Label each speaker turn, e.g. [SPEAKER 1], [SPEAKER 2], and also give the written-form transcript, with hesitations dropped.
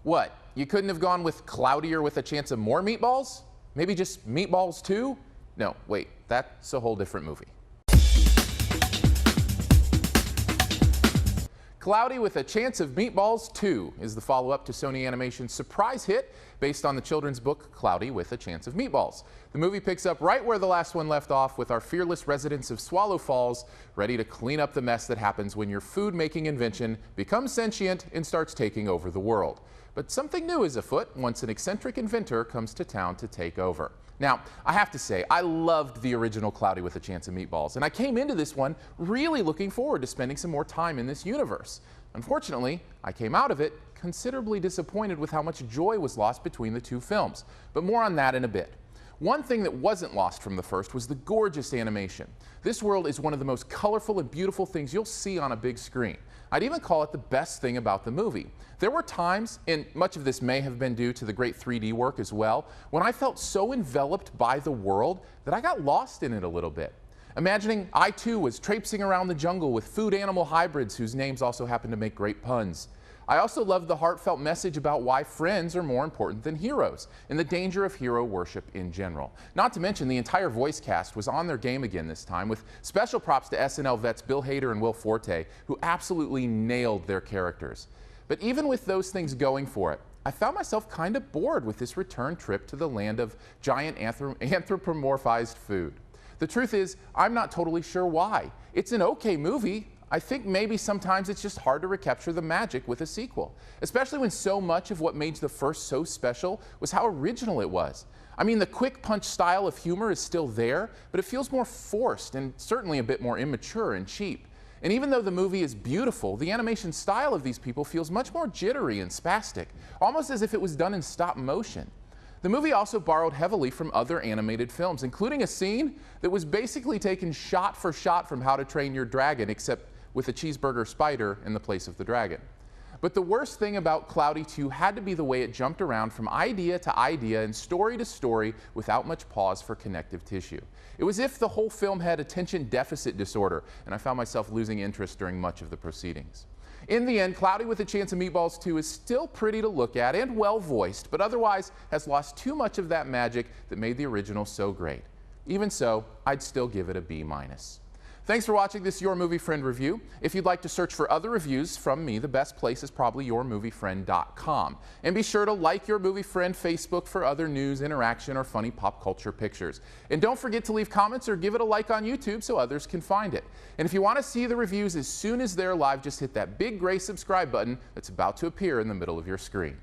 [SPEAKER 1] What, you couldn't have gone with Cloudier with a Chance of More Meatballs? Maybe just Meatballs 2? No, wait, that's a whole different movie. Cloudy with a Chance of Meatballs 2 is the follow-up to Sony Animation's surprise hit based on the children's book Cloudy with a Chance of Meatballs. The movie picks up right where the last one left off, with our fearless residents of Swallow Falls ready to clean up the mess that happens when your food-making invention becomes sentient and starts taking over the world. But something new is afoot once an eccentric inventor comes to town to take over. Now, I have to say, I loved the original Cloudy with a Chance of Meatballs, and I came into this one really looking forward to spending some more time in this universe. Unfortunately, I came out of it considerably disappointed with how much joy was lost between the two films, but more on that in a bit. One thing that wasn't lost from the first was the gorgeous animation. This world is one of the most colorful and beautiful things you'll see on a big screen. I'd even call it the best thing about the movie. There were times, and much of this may have been due to the great 3D work as well, when I felt so enveloped by the world that I got lost in it a little bit. Imagining I too was traipsing around the jungle with food-animal hybrids whose names also happen to make great puns. I also loved the heartfelt message about why friends are more important than heroes, and the danger of hero worship in general. Not to mention, the entire voice cast was on their game again this time, with special props to SNL vets Bill Hader and Will Forte, who absolutely nailed their characters. But even with those things going for it, I found myself kind of bored with this return trip to the land of giant anthropomorphized food. The truth is, I'm not totally sure why. It's an okay movie. I think maybe sometimes it's just hard to recapture the magic with a sequel, especially when so much of what made the first so special was how original it was. I mean, the quick punch style of humor is still there, but it feels more forced and certainly a bit more immature and cheap. And even though the movie is beautiful, the animation style of these people feels much more jittery and spastic, almost as if it was done in stop motion. The movie also borrowed heavily from other animated films, including a scene that was basically taken shot for shot from How to Train Your Dragon, except with a cheeseburger spider in the place of the dragon. But the worst thing about Cloudy 2 had to be the way it jumped around from idea to idea and story to story without much pause for connective tissue. It was as if the whole film had attention deficit disorder, and I found myself losing interest during much of the proceedings. In the end, Cloudy with a Chance of Meatballs 2 is still pretty to look at and well voiced, but otherwise has lost too much of that magic that made the original so great. Even so, I'd still give it a B-. Thanks for watching this Your Movie Friend review. If you'd like to search for other reviews from me, the best place is probably yourmoviefriend.com. And be sure to like Your Movie Friend Facebook for other news, interaction, or funny pop culture pictures. And don't forget to leave comments or give it a like on YouTube so others can find it. And if you want to see the reviews as soon as they're live, just hit that big gray subscribe button that's about to appear in the middle of your screen.